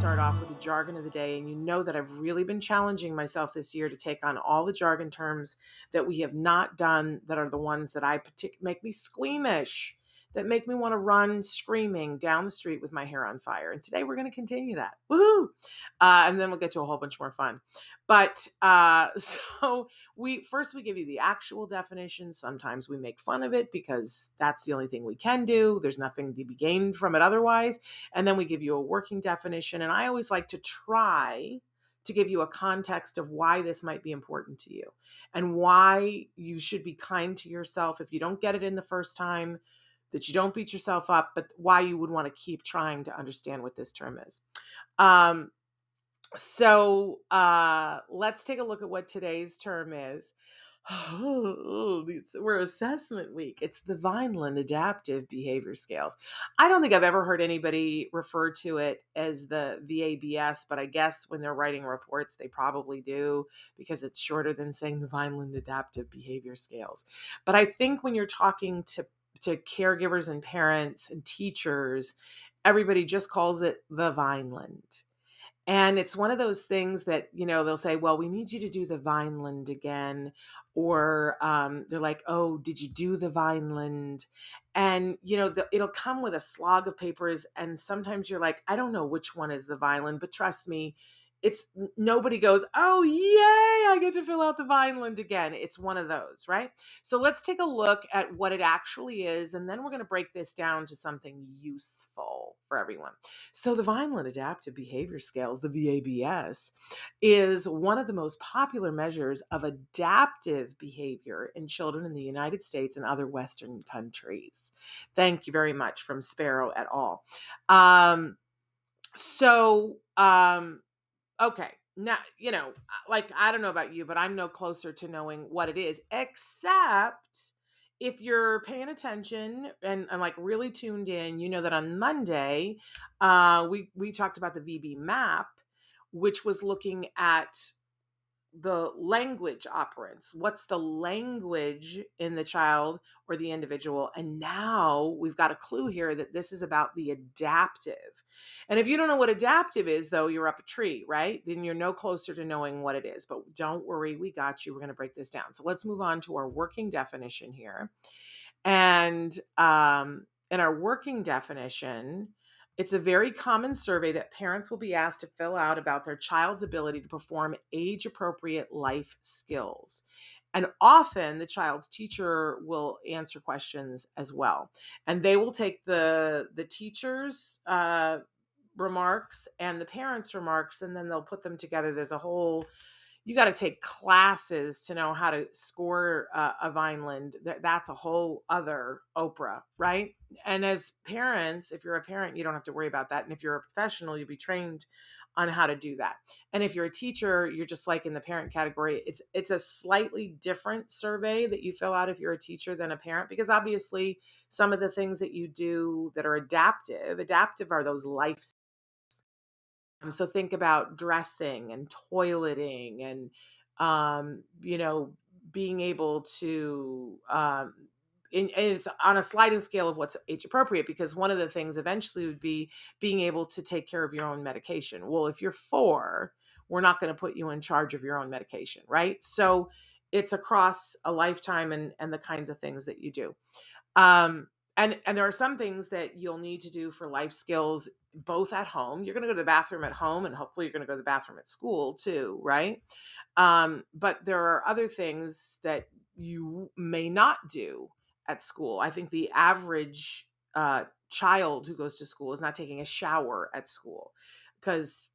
start off with the jargon of the day. And you know that I've really been challenging myself this year to take on all the jargon terms that we have not done, that are the ones that make me squeamish, that make me want to run screaming down the street with my hair on fire. And today we're going to continue that. Woohoo! And then we'll get to a whole bunch more fun. But so we give you the actual definition. Sometimes we make fun of it because that's the only thing we can do. There's nothing to be gained from it otherwise. And then we give you a working definition. And I always like to try to give you a context of why this might be important to you and why you should be kind to yourself if you don't get it in the first time, that you don't beat yourself up, but why you would want to keep trying to understand what this term is. So let's take a look at what today's term is. We're assessment week. It's the Vineland Adaptive Behavior Scales. I don't think I've ever heard anybody refer to it as the VABS, but I guess when they're writing reports, they probably do, because it's shorter than saying the Vineland Adaptive Behavior Scales. But I think when you're talking to caregivers and parents and teachers, everybody just calls it the Vineland. And it's one of those things that, they'll say, well, we need you to do the Vineland again. Or they're like, oh, did you do the Vineland? And, it'll come with a slog of papers. And sometimes you're like, I don't know which one is the Vineland, but trust me, nobody goes, oh, yay, I get to fill out the Vineland again. It's one of those, right? So let's take a look at what it actually is. And then we're going to break this down to something useful for everyone. So the Vineland Adaptive Behavior Scales, the VABS, is one of the most popular measures of adaptive behavior in children in the United States and other Western countries. Thank you very much, from Sparrow et al. Okay. Now, I don't know about you, but I'm no closer to knowing what it is, except if you're paying attention and like really tuned in, you know that on Monday, we talked about the VB map, which was looking at the language operants. What's the language in the child or the individual? And now we've got a clue here that this is about the adaptive. And if you don't know what adaptive is, though, you're up a tree, right? Then you're no closer to knowing what it is. But don't worry, we got you. We're going to break this down. So let's move on to our working definition here. And in our working definition, it's a very common survey that parents will be asked to fill out about their child's ability to perform age-appropriate life skills. And often the child's teacher will answer questions as well. And they will take the teacher's remarks and the parents' remarks, and then they'll put them together. There's a whole... You got to take classes to know how to score a Vineland. That's a whole other Oprah, right? And as parents, if you're a parent, you don't have to worry about that. And if you're a professional, you'll be trained on how to do that. And if you're a teacher, you're just like in the parent category. It's a slightly different survey that you fill out if you're a teacher than a parent, because obviously some of the things that you do that are adaptive are those life. So think about dressing and toileting and, being able to, and it's on a sliding scale of what's age appropriate, because one of the things eventually would be being able to take care of your own medication. Well, if you're 4, we're not going to put you in charge of your own medication, right? So it's across a lifetime and the kinds of things that you do. And there are some things that you'll need to do for life skills, both at home. You're going to go to the bathroom at home, and hopefully you're going to go to the bathroom at school too, right? But there are other things that you may not do at school. I think the average child who goes to school is not taking a shower at school, because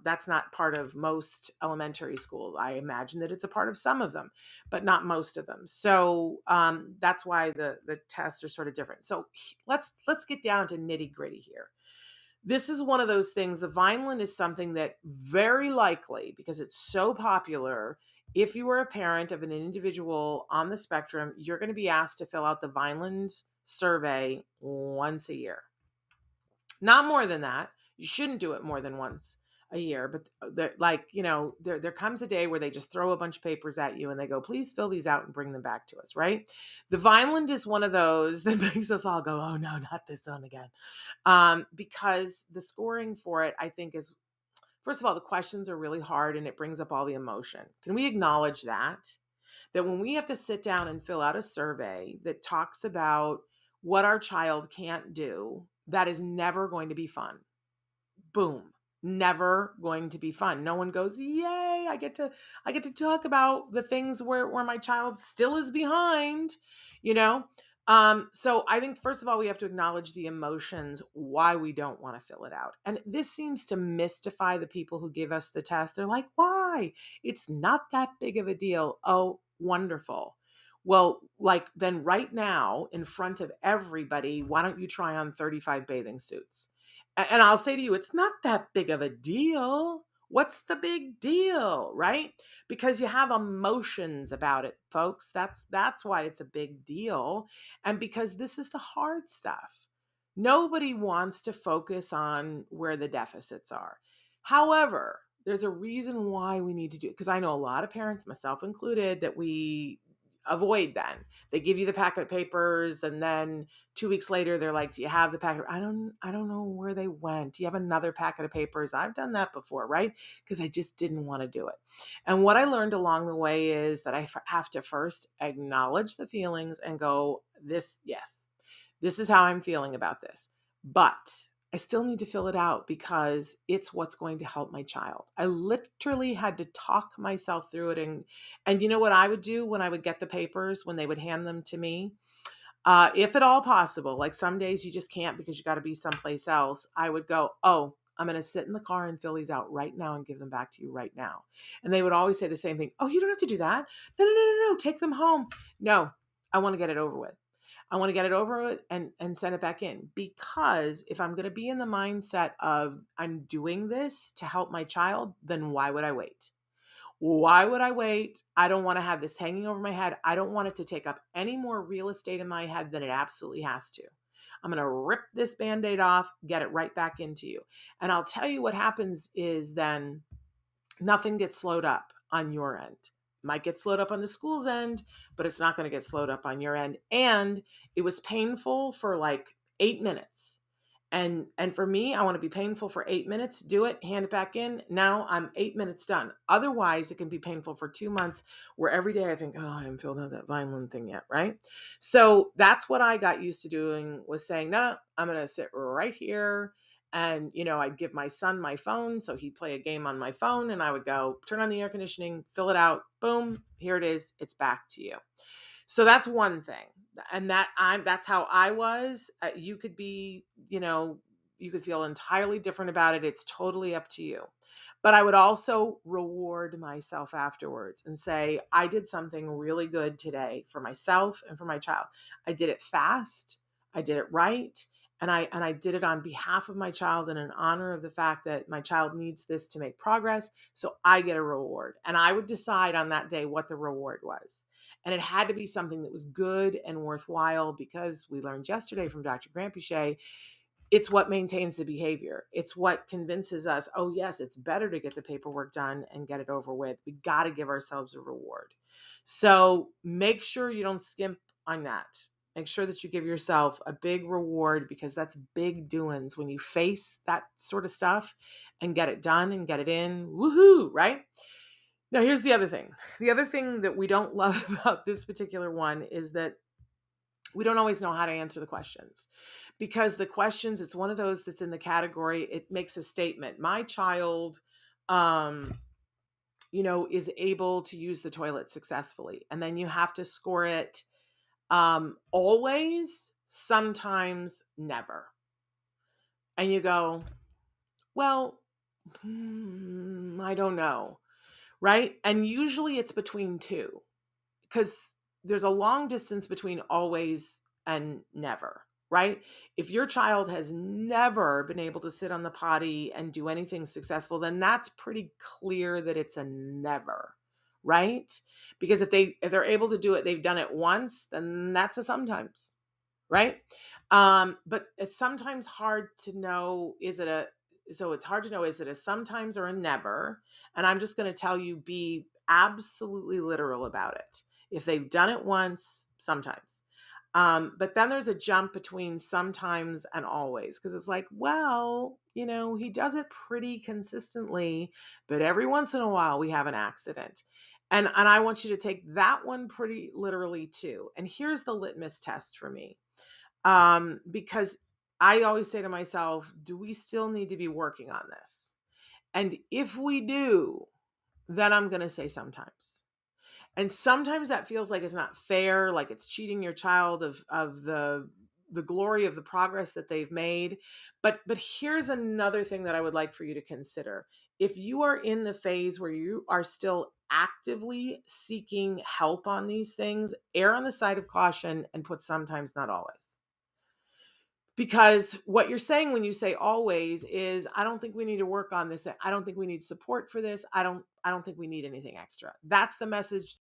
that's not part of most elementary schools. I imagine that it's a part of some of them, but not most of them. So that's why the tests are sort of different. So let's get down to nitty gritty here. This is one of those things. The Vineland is something that very likely, because it's so popular, if you are a parent of an individual on the spectrum, you're going to be asked to fill out the Vineland survey once a year. Not more than that. You shouldn't do it more than once a year, but there comes a day where they just throw a bunch of papers at you and they go, please fill these out and bring them back to us, right? The Vineland is one of those that makes us all go, oh no, not this one again. Because the scoring for it, I think, is First of all, the questions are really hard and it brings up all the emotion. Can we acknowledge that? That when we have to sit down and fill out a survey that talks about what our child can't do, that is never going to be fun. Boom. Never going to be fun. No one goes, yay, I get to talk about the things where my child still is behind, you know? So I think first of all, we have to acknowledge the emotions, why we don't want to fill it out. And this seems to mystify the people who give us the test. They're like, why? It's not that big of a deal. Oh, wonderful. Well, like then right now in front of everybody, why don't you try on 35 bathing suits? And I'll say to you, it's not that big of a deal. What's the big deal, right? Because you have emotions about it, folks. That's why it's a big deal. And because this is the hard stuff. Nobody wants to focus on where the deficits are. However, there's a reason why we need to do it. Because I know a lot of parents, myself included, that we avoid then. They give you the packet of papers and then 2 weeks later they're like, do you have the packet? I don't know where they went. Do you have another packet of papers? I've done that before, right? Because I just didn't want to do it. And what I learned along the way is that I have to first acknowledge the feelings and go, yes, this is how I'm feeling about this. But I still need to fill it out because it's what's going to help my child. I literally had to talk myself through it. And you know what I would do when I would get the papers, when they would hand them to me? If at all possible, like some days you just can't because you got to be someplace else, I would go, oh, I'm going to sit in the car and fill these out right now and give them back to you right now. And they would always say the same thing. Oh, you don't have to do that. No. Take them home. No, I want to get it over with. I want to get it over with and send it back in, because if I'm going to be in the mindset of I'm doing this to help my child, then why would I wait? Why would I wait? I don't want to have this hanging over my head. I don't want it to take up any more real estate in my head than it absolutely has to. I'm going to rip this Band-Aid off, get it right back into you. And I'll tell you what happens is then nothing gets slowed up on your end. Might get slowed up on the school's end, but it's not going to get slowed up on your end. And it was painful for like 8 minutes. And for me, I want to be painful for 8 minutes, do it, hand it back in. Now I'm 8 minutes done. Otherwise, it can be painful for 2 months where every day I think, oh, I haven't filled out that Vineland thing yet, right? So that's what I got used to doing, was saying, no, I'm going to sit right here. And, I'd give my son my phone, so he'd play a game on my phone, and I would go, turn on the air conditioning, fill it out, boom, here it is, it's back to you. So that's one thing. And that's how I was. You could be, you could feel entirely different about it. It's totally up to you. But I would also reward myself afterwards and say, I did something really good today for myself and for my child. I did it fast. I did it right. And I did it on behalf of my child and in honor of the fact that my child needs this to make progress. So I get a reward. And I would decide on that day what the reward was. And it had to be something that was good and worthwhile, because we learned yesterday from Dr. Grampuchet, it's what maintains the behavior. It's what convinces us, oh, yes, it's better to get the paperwork done and get it over with. We got to give ourselves a reward. So make sure you don't skimp on that. Make sure that you give yourself a big reward, because that's big doings when you face that sort of stuff and get it done and get it in. Woohoo, right? Now, here's the other thing. The other thing that we don't love about this particular one is that we don't always know how to answer the questions, because the questions, it's one of those that's in the category, it makes a statement. My child, is able to use the toilet successfully. And then you have to score it always, sometimes, never. And you go, well, I don't know. Right? And usually it's between two, because there's a long distance between always and never, right? If your child has never been able to sit on the potty and do anything successful, then that's pretty clear that it's a never, right? Because if they're able to do it, they've done it once, then that's a sometimes, right? But it's sometimes hard to know, it's hard to know, is it a sometimes or a never? And I'm just going to tell you, be absolutely literal about it. If they've done it once, sometimes. But then there's a jump between sometimes and always, because it's like, well, he does it pretty consistently, but every once in a while we have an accident. And I want you to take that one pretty literally too. And here's the litmus test for me. Because I always say to myself, do we still need to be working on this? And if we do, then I'm going to say sometimes. And sometimes that feels like it's not fair, like it's cheating your child of the glory of the progress that they've made. But here's another thing that I would like for you to consider. If you are in the phase where you are still actively seeking help on these things, err on the side of caution and put sometimes, not always. Because what you're saying when you say always is, I don't think we need to work on this. I don't think we need support for this. I don't think we need anything extra. That's the message,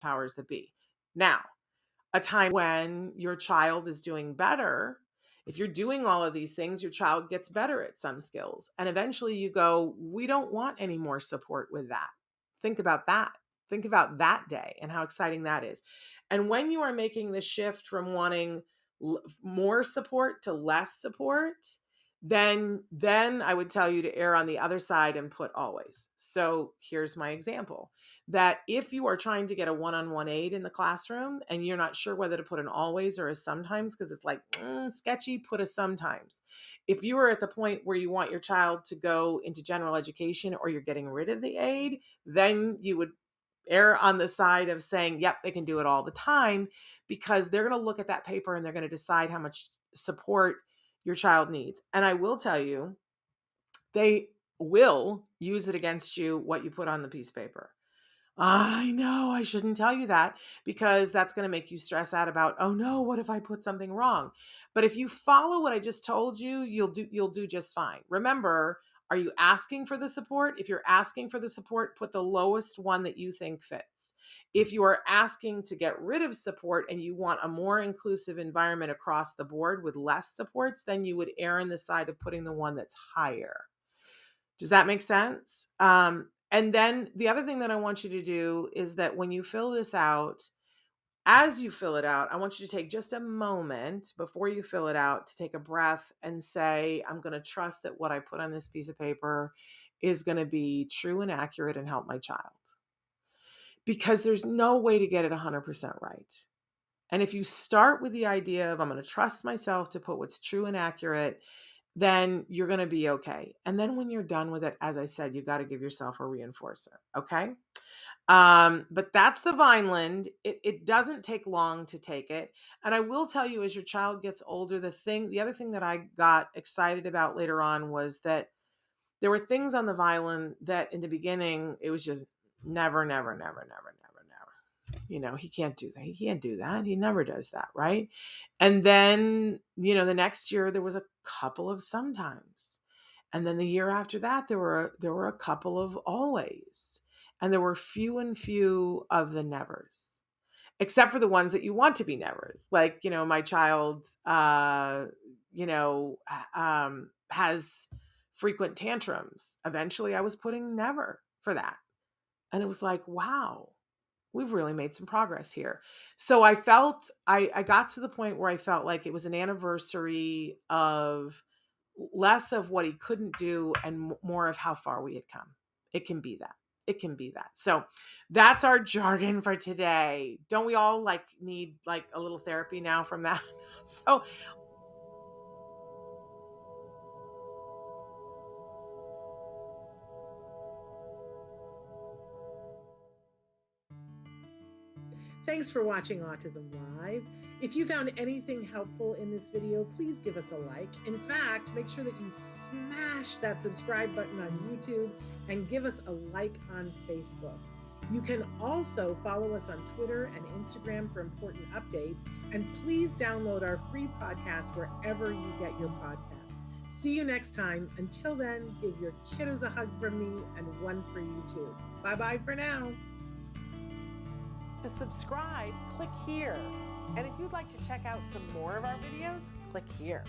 powers that be. Now, a time when your child is doing better, if you're doing all of these things, your child gets better at some skills. And eventually you go, we don't want any more support with that. Think about that. Think about that day and how exciting that is. And when you are making the shift from wanting more support to less support, then I would tell you to err on the other side and put always. So here's my example, that if you are trying to get a one-on-one aid in the classroom and you're not sure whether to put an always or a sometimes, because it's like sketchy, put a sometimes. If you are at the point where you want your child to go into general education or you're getting rid of the aid, then you would err on the side of saying, yep, they can do it all the time, because they're going to look at that paper and they're going to decide how much support your child needs. And I will tell you, they will use it against you, what you put on the piece of paper. I know I shouldn't tell you that, because that's going to make you stress out about, oh no, what if I put something wrong? But if you follow what I just told you, you'll do just fine. Remember, are you asking for the support? If you're asking for the support, put the lowest one that you think fits. If you are asking to get rid of support and you want a more inclusive environment across the board with less supports, then you would err on the side of putting the one that's higher. Does that make sense? And then the other thing that I want you to do is that when you fill this out, as you fill it out, I want you to take just a moment before you fill it out to take a breath and say, I'm going to trust that what I put on this piece of paper is going to be true and accurate and help my child. Because there's no way to get it 100% right. And if you start with the idea of, I'm going to trust myself to put what's true and accurate, then you're going to be okay. And then when you're done with it, as I said, you got to give yourself a reinforcer. Okay. But that's the Vineland. It doesn't take long to take it. And I will tell you, as your child gets older, the other thing that I got excited about later on was that there were things on the Vineland that in the beginning, it was just never, never, never, never, never, never. He can't do that. He can't do that. He never does that. Right. And then, the next year there was a couple of sometimes. And then the year after that, there were a couple of always. And there were few and few of the nevers, except for the ones that you want to be nevers. Like, my child, has frequent tantrums. Eventually I was putting never for that. And it was like, wow, we've really made some progress here. So I felt, I got to the point where I felt like it was an anniversary of less of what he couldn't do and more of how far we had come. It can be that. It can be that. So that's our jargon for today. Don't we all need a little therapy now from that? So thanks for watching Autism Live. If you found anything helpful in this video, please give us a like. In fact, make sure that you smash that subscribe button on YouTube and give us a like on Facebook. You can also follow us on Twitter and Instagram for important updates. And please download our free podcast wherever you get your podcasts. See you next time. Until then, give your kiddos a hug from me and one for you too. Bye-bye for now. To subscribe, click here. And if you'd like to check out some more of our videos, click here.